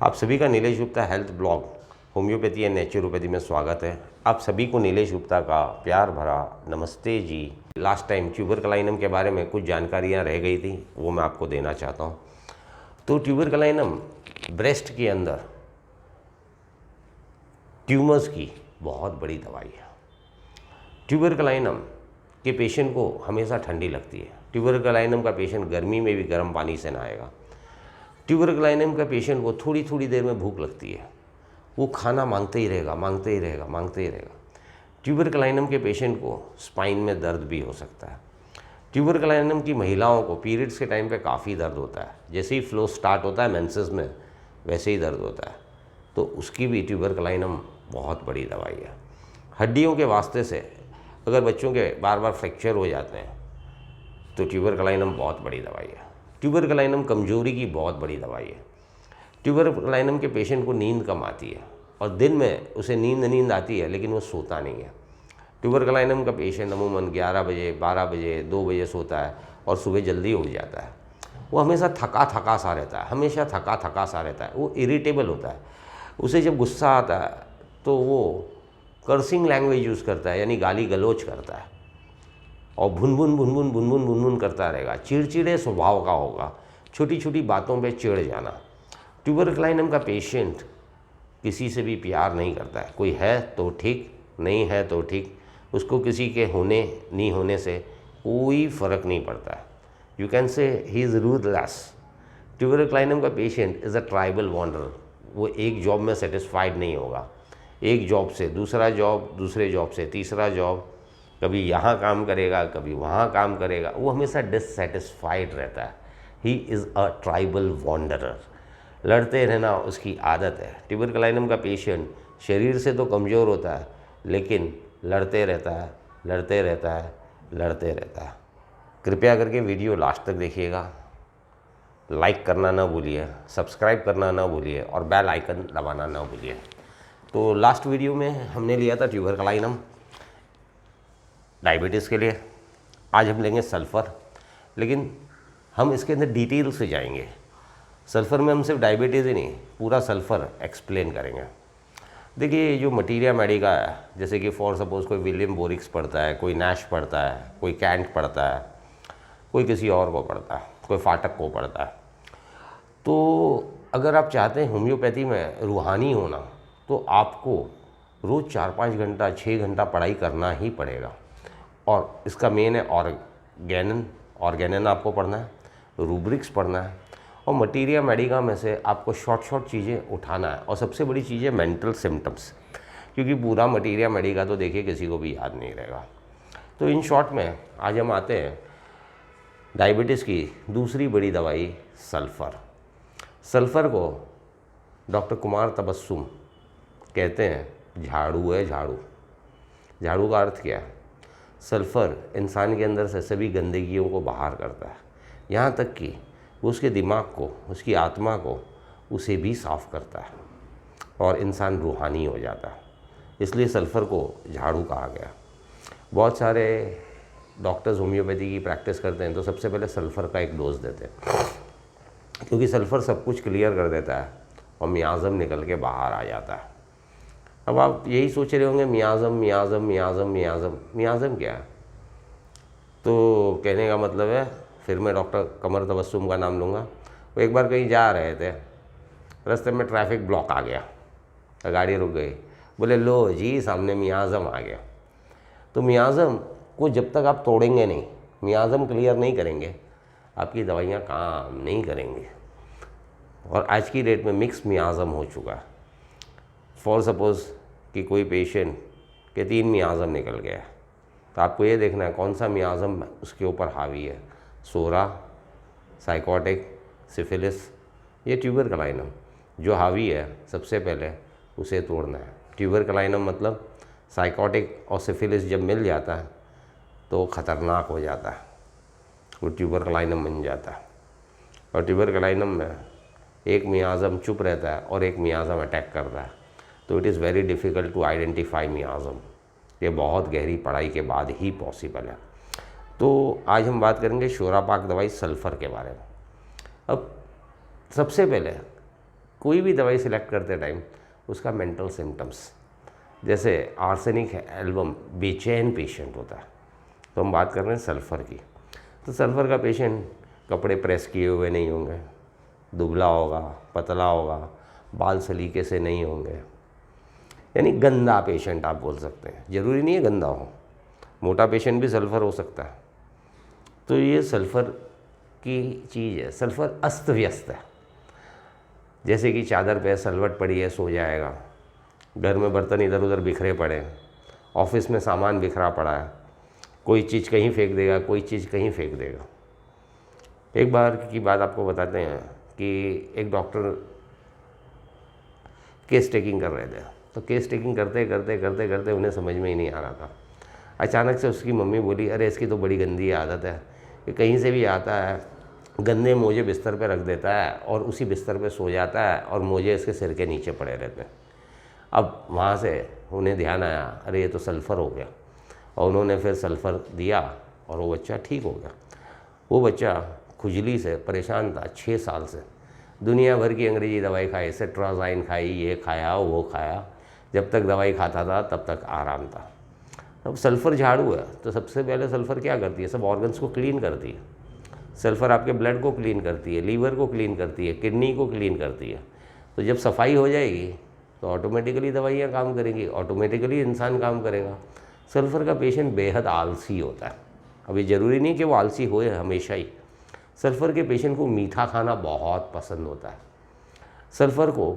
आप सभी का Nilesh Gupta health blog homeopathy and naturopathy में स्वागत है। आप सभी को नीलेश गुप्ता का प्यार भरा नमस्ते जी। लास्ट टाइम ट्यूबरकलाइनम के बारे में कुछ जानकारियाँ रह गई थी, वो मैं आपको देना चाहता हूँ। तो ट्यूबरकलाइनम ब्रेस्ट के अंदर ट्यूमर्स की बहुत बड़ी दवाई है। ट्यूबरकलाइनम के पेशेंट को हमेशा ठंडी लगती है। ट्यूबरकलाइनम का पेशेंट गर्मी में भी गर्म पानी से नहाएगा। ट्यूबरकलाइनम का पेशेंट को थोड़ी थोड़ी देर में भूख लगती है, वो खाना मांगते ही रहेगा, मांगते ही रहेगा, मांगते ही रहेगा। ट्यूबरकलाइनम के पेशेंट को स्पाइन में दर्द भी हो सकता है। ट्यूबरकलाइनम की महिलाओं को पीरियड्स के टाइम पे काफ़ी दर्द होता है। जैसे ही फ्लो स्टार्ट होता है मेंसेस में, वैसे ही दर्द होता है। तो उसकी भी ट्यूबरकलाइनम बहुत बड़ी दवाई है। हड्डियों के वास्ते से अगर बच्चों के बार बार फ्रैक्चर हो जाते हैं तो ट्यूबरकलाइनम बहुत बड़ी दवाई है। ट्यूबरकलाइनम कमजोरी की बहुत बड़ी दवाई है। ट्यूबरकलाइनम के पेशेंट को नींद कम आती है और दिन में उसे नींद आती है, लेकिन वो सोता नहीं है। ट्यूबरकलाइनम का पेशेंट अमूमन 11 बजे, 12 बजे, 2 बजे सोता है और सुबह जल्दी उठ जाता है। वो हमेशा थका थका सा रहता है, हमेशा थका थका सा रहता है। वो इरिटेबल होता है। उसे जब गुस्सा आता है तो वो कर्सिंग लैंग्वेज यूज़ करता है, यानी गाली गलौज करता है और भुन भुन करता रहेगा। चिड़चिड़े स्वभाव का होगा, छोटी छोटी बातों पे चिढ़ जाना। ट्यूबरकलाइनम का पेशेंट किसी से भी प्यार नहीं करता है। कोई है तो ठीक, नहीं है तो ठीक, उसको किसी के होने नहीं होने से कोई फ़र्क नहीं पड़ता है। You can say he is ruthless. Tuberculinum का patient is a tribal wanderer. वो एक जॉब में सेटिस्फाइड नहीं होगा। एक जॉब से दूसरा जॉब, दूसरे जॉब से तीसरा जॉब, कभी यहाँ काम करेगा, कभी वहाँ काम करेगा। वो हमेशा डिससेटिस्फाइड रहता है। He is a tribal wanderer. लड़ते रहना उसकी आदत है। ट्यूबरकलाइनम का पेशेंट शरीर से तो कमज़ोर होता है, लेकिन लड़ते रहता है, लड़ते रहता है, लड़ते रहता है। कृपया करके वीडियो लास्ट तक देखिएगा। लाइक करना ना भूलिए, सब्सक्राइब करना ना भूलिए और बेल आइकन दबाना ना भूलिए। तो लास्ट वीडियो में हमने लिया था ट्यूबरकलाइनम डायबिटीज़ के लिए। आज हम लेंगे सल्फ़र, लेकिन हम इसके अंदर डिटेल से जाएंगे। सल्फ़र में हम सिर्फ डायबिटीज़ ही नहीं, पूरा सल्फ़र एक्सप्लेन करेंगे। देखिए, जो मटीरिया मेडिका है, जैसे कि फॉर सपोज़ कोई विलियम बोरिक्स पढ़ता है, कोई नैश पढ़ता है, कोई कैंट पढ़ता है, कोई किसी और को पढ़ता है, कोई फाटक को पढ़ता है। तो अगर आप चाहते हैं होम्योपैथी में रूहानी होना, तो आपको रोज़ 4-5 घंटा, 6 घंटा पढ़ाई करना ही पड़ेगा। और इसका मेन है ऑर्गेनन आपको पढ़ना है, रूब्रिक्स पढ़ना है, और मटीरिया मेडिका में से आपको शॉर्ट चीज़ें उठाना है। और सबसे बड़ी चीज़ है मेंटल सिम्टम्स, क्योंकि पूरा मटीरिया मेडिका तो देखिए किसी को भी याद नहीं रहेगा। तो इन शॉर्ट में आज हम आते हैं डायबिटीज़ की दूसरी बड़ी दवाई सल्फ़र। सल्फ़र को डॉक्टर कुमार तबस्सुम कहते हैं झाड़ू है, झाड़ू। झाड़ू का अर्थ क्या है? सल्फ़र इंसान के अंदर से सभी गंदगियों को बाहर करता है, यहाँ तक कि वो उसके दिमाग को, उसकी आत्मा को, उसे भी साफ़ करता है और इंसान रूहानी हो जाता है। इसलिए सल्फ़र को झाड़ू कहा गया। बहुत सारे डॉक्टर्स होम्योपैथी की प्रैक्टिस करते हैं तो सबसे पहले सल्फ़र का एक डोज देते हैं, क्योंकि सल्फ़र सब कुछ क्लियर कर देता है और मियाज़म निकल के बाहर आ जाता है। अब आप यही सोच रहे होंगे, मियाज़म मियाज़म मियाज़म मियाज़म मियाज़म क्या है? तो कहने का मतलब है, फिर मैं डॉक्टर कमर तबस्सुम का नाम लूँगा। वो एक बार कहीं जा रहे थे, रास्ते में ट्रैफिक ब्लॉक आ गया, गाड़ी रुक गई। बोले लो जी, सामने मियाज़म आ गया। तो मियाज़म को जब तक आप तोड़ेंगे नहीं, मियाज़म क्लियर नहीं करेंगे, आपकी दवाइयाँ काम नहीं करेंगी। और आज की डेट में मिक्स मियाज़म हो चुका है। फॉर सपोज़ कि कोई पेशेंट के 3 मियाज़म निकल गया, तो आपको ये देखना है कौन सा मियाज़म उसके ऊपर हावी है। सोरा, साइकोटिक, सिफिलिस, ये ट्यूबरकलाइनम जो हावी है, सबसे पहले उसे तोड़ना है। ट्यूबरकलाइनम मतलब साइकोटिक और सिफिलिस जब मिल जाता है तो ख़तरनाक हो जाता है, वो ट्यूबरकलाइनम बन जाता है। और ट्यूबरकलाइनम में एक मियाज़म चुप रहता है और एक मियाज़म अटैक करता है, तो it is very difficult to identify miasm. ये बहुत गहरी पढ़ाई के बाद ही पॉसिबल है। तो आज हम बात करेंगे शोरापाक दवाई सल्फ़र के बारे में। अब सबसे पहले कोई भी दवाई सिलेक्ट करते टाइम उसका मेंटल सिम्टम्स, जैसे आर्सेनिक एल्बम बेचैन पेशेंट होता है, तो हम बात कर रहे हैं सल्फ़र की। तो सल्फ़र का पेशेंट कपड़े प्रेस किए हुए नहीं होंगे, दुबला होगा, पतला होगा, बाल सलीके से नहीं होंगे, यानी गंदा पेशेंट आप बोल सकते हैं। ज़रूरी नहीं है गंदा हो, मोटा पेशेंट भी सल्फ़र हो सकता है। तो ये सल्फ़र की चीज़ है। सल्फ़र अस्त व्यस्त है, जैसे कि चादर पे सलवट पड़ी है, सो जाएगा, घर में बर्तन इधर उधर बिखरे पड़े हैं, ऑफिस में सामान बिखरा पड़ा है, कोई चीज़ कहीं फेंक देगा, कोई चीज़ कहीं फेंक देगा। एक बार की बात आपको बताते हैं कि एक डॉक्टर केस टेकिंग कर रहे थे, तो केस टेकिंग करते करते करते करते उन्हें समझ में ही नहीं आ रहा था। अचानक से उसकी मम्मी बोली, अरे इसकी तो बड़ी गंदी आदत है कि कहीं से भी आता है, गंदे मोजे बिस्तर पे रख देता है और उसी बिस्तर पे सो जाता है और मोजे इसके सिर के नीचे पड़े रहते हैं। अब वहाँ से उन्हें ध्यान आया, अरे ये तो सल्फ़र हो गया, और उन्होंने फिर सल्फ़र दिया और वो बच्चा ठीक हो गया। वो बच्चा खुजली से परेशान था 6 साल से, दुनिया भर की अंग्रेजी दवाई खाई, सेट्राज़ाइन खाई, ये खाया वो खाया, जब तक दवाई खाता था तब तक आराम था। अब सल्फ़र झाड़ू है, तो सबसे पहले सल्फ़र क्या करती है, सब ऑर्गन्स को क्लीन करती है। सल्फ़र आपके ब्लड को क्लीन करती है, लीवर को क्लीन करती है, किडनी को क्लीन करती है। तो जब सफाई हो जाएगी तो ऑटोमेटिकली दवाइयाँ काम करेंगी, ऑटोमेटिकली इंसान काम करेगा। सल्फ़र का पेशेंट बेहद आलसी होता है। अभी ज़रूरी नहीं कि वो आलसी होए हमेशा ही। सल्फ़र के पेशेंट को मीठा खाना बहुत पसंद होता है। सल्फ़र को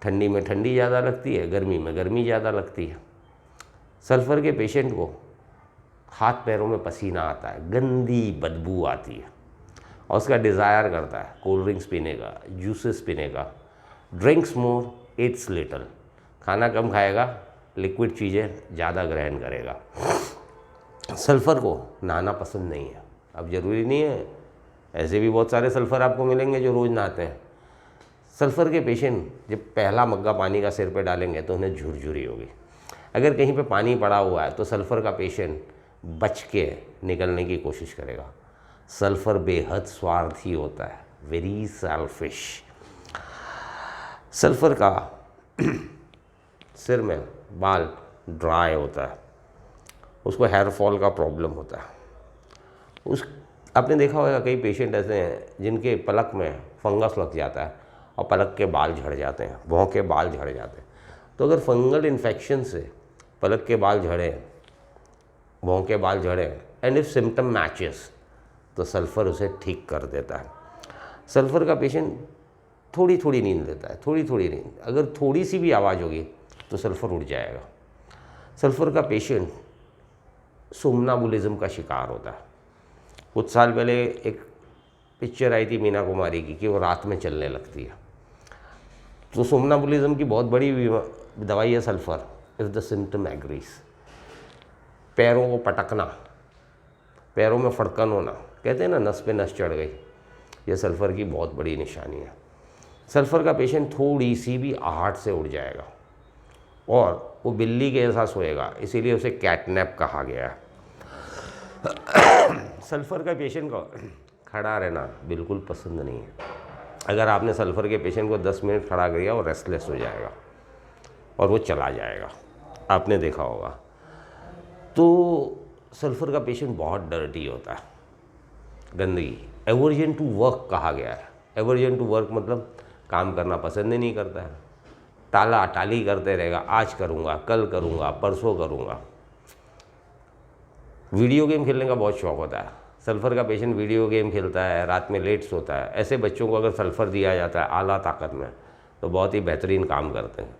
ठंडी में ठंडी ज़्यादा लगती है, गर्मी में गर्मी ज़्यादा लगती है। सल्फ़र के पेशेंट को हाथ पैरों में पसीना आता है, गंदी बदबू आती है, और उसका डिज़ायर करता है कोल्ड ड्रिंक्स पीने का, जूसेस पीने का। ड्रिंक्स मोर ईट्स लिटल, खाना कम खाएगा, लिक्विड चीज़ें ज़्यादा ग्रहण करेगा। सल्फ़र को नहाना पसंद नहीं है। अब ज़रूरी नहीं है, ऐसे भी बहुत सारे सल्फ़र आपको मिलेंगे जो रोज़ नहाते हैं। सल्फ़र के पेशेंट जब पहला मग्गा पानी का सिर पे डालेंगे तो उन्हें झुरझुरी होगी। अगर कहीं पे पानी पड़ा हुआ है तो सल्फ़र का पेशेंट बच के निकलने की कोशिश करेगा। सल्फ़र बेहद स्वार्थी होता है, वेरी सेल्फिश। सल्फ़र का सिर में बाल ड्राई होता है, उसको हेयर फॉल का प्रॉब्लम होता है। उस आपने देखा होगा कई पेशेंट ऐसे हैं जिनके पलक में फंगस लग जाता है और पलक के बाल झड़ जाते हैं, भौं के बाल झड़ जाते हैं। तो अगर फंगल इन्फेक्शन से पलक के बाल झड़े, भौं के बाल झड़े, एंड इफ सिम्टम मैचेस, तो सल्फ़र उसे ठीक कर देता है। सल्फ़र का पेशेंट थोड़ी थोड़ी नींद लेता है, थोड़ी थोड़ी नींद, अगर थोड़ी सी भी आवाज़ होगी तो सल्फ़र उड़ जाएगा। सल्फ़र का पेशेंट सोमनाबुलिज्म का शिकार होता है। कुछ साल पहले एक पिक्चर आई थी मीना कुमारी की कि वो रात में चलने लगती है। तो सोमनाबुलिज्म की बहुत बड़ी दवाई है sulphur, if the symptom agrees. पैरों को पटकना, पैरों में फड़कन होना, कहते हैं ना नस पे नस चढ़ गई, यह सल्फ़र की बहुत बड़ी निशानी है। सल्फ़र का पेशेंट थोड़ी सी भी आहट से उड़ जाएगा और वो बिल्ली के जैसा सोएगा, इसीलिए उसे कैटनैप कहा गया है। सल्फ़र का पेशेंट को खड़ा रहना बिल्कुल पसंद नहीं है। अगर आपने सल्फ़र के पेशेंट को 10 मिनट खड़ा किया वो रेस्टलेस हो जाएगा और वो चला जाएगा, आपने देखा होगा। तो सल्फ़र का पेशेंट बहुत डर्टी होता है, गंदगी। एवर्जन टू वर्क कहा गया है। एवर्जन टू वर्क मतलब काम करना पसंद ही नहीं करता है, टाला टाली करते रहेगा, आज करूँगा, कल करूँगा, परसों करूँगा। वीडियो गेम खेलने का बहुत शौक़ होता है। सल्फ़र का पेशेंट वीडियो गेम खेलता है, रात में लेट सोता है। ऐसे बच्चों को अगर सल्फ़र दिया जाता है आला ताकत में तो बहुत ही बेहतरीन काम करते हैं।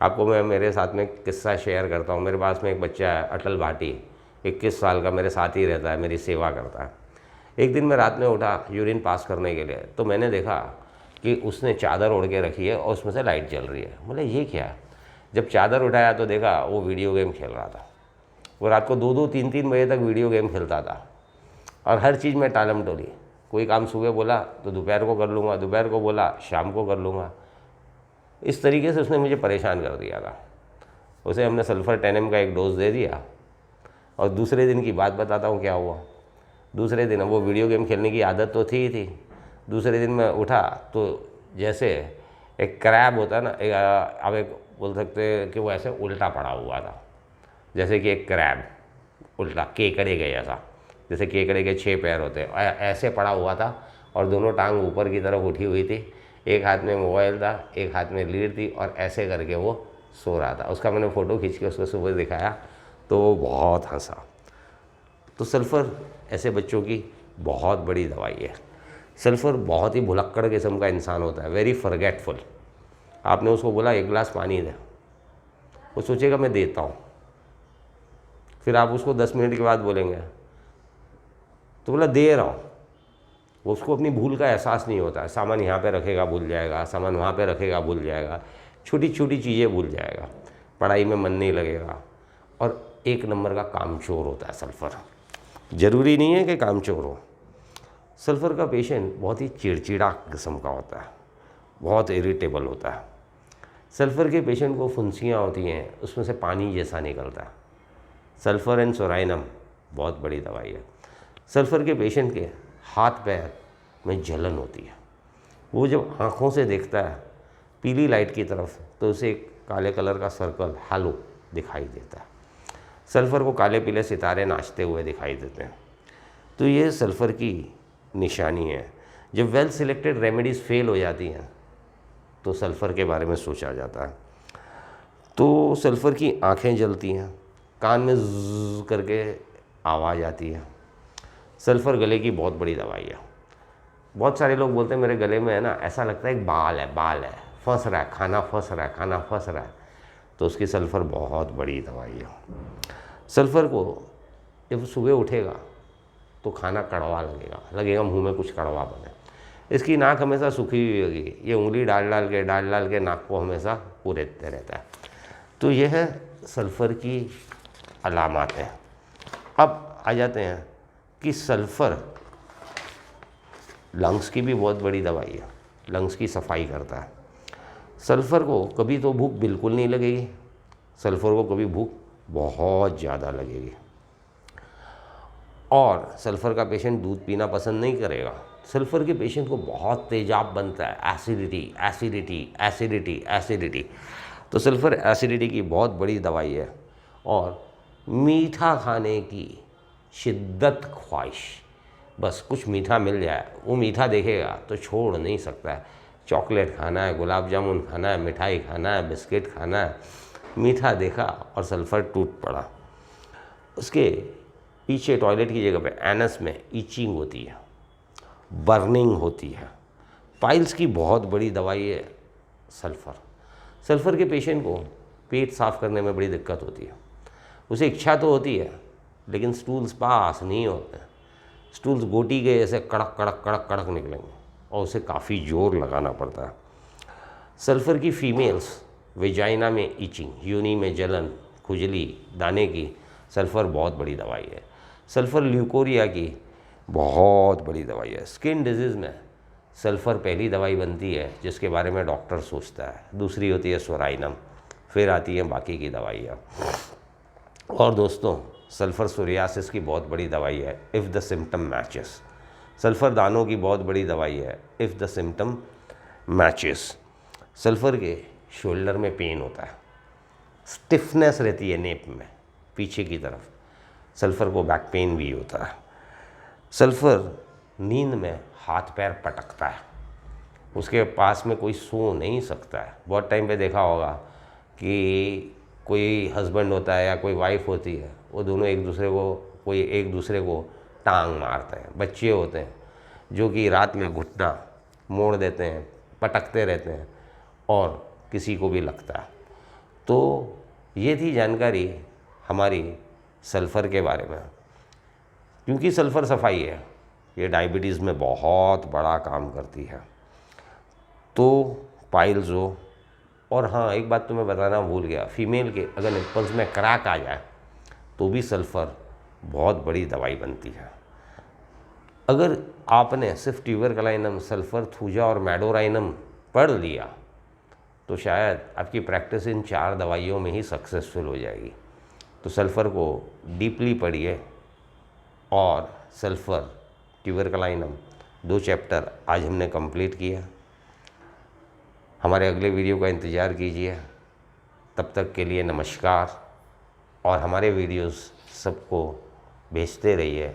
आपको मैं मेरे साथ में किस्सा शेयर करता हूँ। मेरे पास में एक बच्चा है अटल भाटी, 21 साल का, मेरे साथ ही रहता है, मेरी सेवा करता है। एक दिन मैं रात में उठा यूरिन पास करने के लिए, तो मैंने देखा कि उसने चादर ओढ़ के रखी है और उसमें से लाइट जल रही है। बोले ये क्या है? जब चादर उठाया तो देखा वो वीडियो गेम खेल रहा था। वो रात को 2-2, 3-3 बजे तक वीडियो गेम खेलता था और हर चीज़ में टालम टोली। कोई काम सुबह बोला तो दोपहर को कर लूँगा, दोपहर को बोला शाम को कर लूँगा। इस तरीके से उसने मुझे परेशान कर दिया था। उसे हमने सल्फ़र 10 का एक डोज दे दिया और दूसरे दिन की बात बताता हूँ क्या हुआ। दूसरे दिन, वो वीडियो गेम खेलने की आदत तो थी ही थी। दूसरे दिन मैं उठा तो जैसे एक क्रैब होता है ना, आप एक बोल सकते हैं कि वो ऐसे उल्टा पड़ा हुआ था, जैसे कि एक क्रैब उल्टा केकड़े के जैसा, जैसे केकड़े के 6 पैर होते हैं, ऐसे पड़ा हुआ था और दोनों टांग ऊपर की तरफ उठी हुई थी, एक हाथ में मोबाइल था, एक हाथ में लीड थी और ऐसे करके वो सो रहा था। उसका मैंने फ़ोटो खींच के उसको सुबह दिखाया तो वो बहुत हंसा। तो सल्फ़र ऐसे बच्चों की बहुत बड़ी दवाई है। सल्फ़र बहुत ही भुलक्कड़ किस्म का इंसान होता है, वेरी फॉरगेटफुल। आपने उसको बोला 1 गिलास पानी दे, वो सोचेगा मैं देता हूँ, फिर आप उसको 10 मिनट के बाद बोलेंगे तो बोला दे रहा हूँ, वो उसको अपनी भूल का एहसास नहीं होता है। सामान यहाँ पे रखेगा भूल जाएगा, सामान वहाँ पे रखेगा भूल जाएगा, छोटी छोटी चीज़ें भूल जाएगा, पढ़ाई में मन नहीं लगेगा और 1 नंबर का कामचोर होता है सल्फ़र। ज़रूरी नहीं है कि कामचोर हो। सल्फ़र का पेशेंट बहुत ही चिड़चिड़ा किस्म का होता है, बहुत इरिटेबल होता है। सल्फ़र के पेशेंट को फुंसियाँ होती हैं, उसमें से पानी जैसा निकलता है। सल्फ़र एंड सोराइनम बहुत बड़ी दवाई है। सल्फ़र के पेशेंट के हाथ पैर में जलन होती है, वो जब आँखों से देखता है पीली लाइट की तरफ तो उसे एक काले कलर का सर्कल हालो दिखाई देता है। सल्फ़र को काले पीले सितारे नाचते हुए दिखाई देते हैं। तो ये सल्फ़र की निशानी है। जब वेल सिलेक्टेड रेमेडीज़ फेल हो जाती हैं तो सल्फ़र के बारे में सोचा जाता है। तो सल्फ़र की आँखें जलती हैं, कान में ज़्ज़ करके आवाज़ आती है। सल्फ़र गले की बहुत बड़ी दवाई है। बहुत सारे लोग बोलते हैं मेरे गले में है ना ऐसा लगता है एक बाल है, फंस रहा है, खाना फंस रहा है, तो उसकी सल्फ़र बहुत बड़ी दवाई है। सल्फ़र को जब सुबह उठेगा तो खाना कड़वा लगेगा मुंह में कुछ कड़वा बने। इसकी नाक हमेशा सूखी हुई होगी, ये उंगली डाल डाल के नाक को हमेशा कुरेदते रहता है। तो यह है सल्फ़र की अलामात हैं। अब आ जाते हैं कि सल्फ़र लंग्स की भी बहुत बड़ी दवाई है, लंग्स की सफाई करता है। सल्फ़र को कभी तो भूख बिल्कुल नहीं लगेगी, सल्फ़र को कभी भूख बहुत ज़्यादा लगेगी। और सल्फ़र का पेशेंट दूध पीना पसंद नहीं करेगा। सल्फ़र के पेशेंट को बहुत तेजाब बनता है, एसिडिटी। तो सल्फ़र एसिडिटी की बहुत बड़ी दवाई है। और मीठा खाने की शिद्दत ख्वाहिश, बस कुछ मीठा मिल जाए, वो मीठा देखेगा तो छोड़ नहीं सकता है। चॉकलेट खाना है, गुलाब जामुन खाना है, मिठाई खाना है, बिस्किट खाना है, मीठा देखा और सल्फ़र टूट पड़ा। उसके पीछे टॉयलेट की जगह पे एनस में ईचिंग होती है, बर्निंग होती है। पाइल्स की बहुत बड़ी दवाई है सल्फ़र। सल्फ़र के पेशेंट को पेट साफ़ करने में बड़ी दिक्कत होती है। उसे इच्छा तो होती है लेकिन स्टूल्स पास नहीं होते, स्टूल्स गोटी के जैसे कड़क निकलेंगे और उसे काफ़ी जोर लगाना पड़ता है। सल्फ़र की फीमेल्स वेजाइना में ईचिंग, योनि में जलन, खुजली, दाने की, सल्फ़र बहुत बड़ी दवाई है। सल्फ़र ल्यूकोरिया की बहुत बड़ी दवाई है। स्किन डिजीज़ में सल्फ़र पहली दवाई बनती है जिसके बारे में डॉक्टर सोचता है, दूसरी होती है सोराइनम, फिर आती है बाकी की दवाइयाँ। और दोस्तों सल्फ़र सोरियासिस की बहुत बड़ी दवाई है if the symptom matches. Sulphur दानों की बहुत बड़ी दवाई है if the symptom matches. Sulphur के शोल्डर में पेन होता है, स्टिफनेस रहती है नेप में पीछे की तरफ, सल्फ़र को बैक पेन भी होता है। सल्फ़र नींद में हाथ पैर पटकता है, उसके पास में कोई सो नहीं सकता है। बहुत टाइम पे देखा होगा कि कोई हस्बैंड होता है या कोई वाइफ होती है, वो दोनों एक दूसरे को टांग मारते हैं। बच्चे होते हैं जो कि रात में घुटना मोड़ देते हैं, पटकते रहते हैं और किसी को भी लगता है। तो ये थी जानकारी हमारी सल्फ़र के बारे में। क्योंकि सल्फ़र सफाई है, ये डायबिटीज़ में बहुत बड़ा काम करती है। तो पाइल्स हो, और हाँ एक बात तो मैं बताना भूल गया, फीमेल के अगर निप्पल्स में क्रैक आ जाए तो भी सल्फ़र बहुत बड़ी दवाई बनती है। अगर आपने सिर्फ ट्यूबरकलाइनम, सल्फ़र, थूजा और मैडोराइनम पढ़ लिया तो शायद आपकी प्रैक्टिस इन 4 दवाइयों में ही सक्सेसफुल हो जाएगी। तो सल्फ़र को डीपली पढ़िए और सल्फ़र, ट्यूबरकलाइनम 2 चैप्टर आज हमने कंप्लीट किया। हमारे अगले वीडियो का इंतज़ार कीजिए। तब तक के लिए नमस्कार, और हमारे वीडियोस सबको भेजते रहिए।